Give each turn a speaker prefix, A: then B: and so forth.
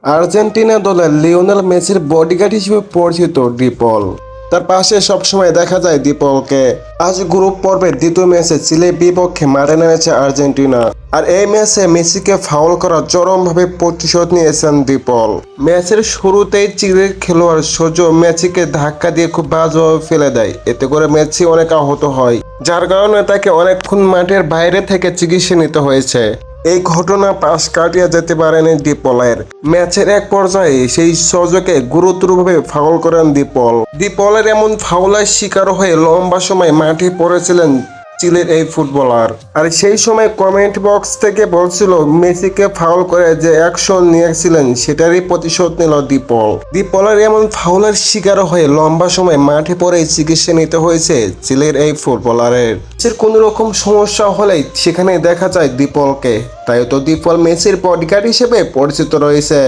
A: Argentina দলের Lionel মেসির bodyguard হিসেবে পরিচিত ডিপল। তার পাশে সবসময় দেখা যায় ডিপলকে। আজ গ্রুপ পর্বের দ্বিতীয় ম্যাচে চিলের বিপক্ষে মাঠে নেমেছে আর্জেন্টিনা। আর এই ম্যাচে মেসিকে ফাউল করা চরমভাবে প্রতিশোধ নিয়েছেন ডিপল। ম্যাচের শুরুতেই চিলের খেলোয়াড় সোজো মেসিকে ধাক্কা দিয়ে খুব বাজেভাবে ফেলে দেয়। এতে করে মেসি অনেক আহত হয়, যার কারণে তাকে অনেকক্ষণ মাঠের বাইরে থেকে চিকিৎসা নিতে হয়েছে। এই ঘটনা পাশ কাটিয়ে যেতে পারেনি ডিপলের। ম্যাচের এক পর্যায়ে সেই সজকে গুরুতরভাবে ফাউল করেন ডিপল। ডিপলের এমন ফাউলের শিকার হয়ে লম্বা সময় মাঠে পড়েছিলেন চিলের এই ফুটবলার। আর সেই সময় কমেন্ট বক্স থেকে বলছিল মেসিকে ফাউল করে যে অ্যাকশন নিয়েছিলেন সেটারই প্রতিশোধ নিল ডিপল। ডিপলের এমন ফাউলের শিকার হয়ে লম্বা সময় মাঠে পড়ে চিকিৎসা নিতে হয়েছে চিলের এই ফুটবলারের। মেসির কোনো রকম সমস্যা হলেই সেখানে দেখা যায় ডিপলকে। তাই তো ডিপল মেসির বডিগার্ড হিসেবে পরিচিত রয়েছে।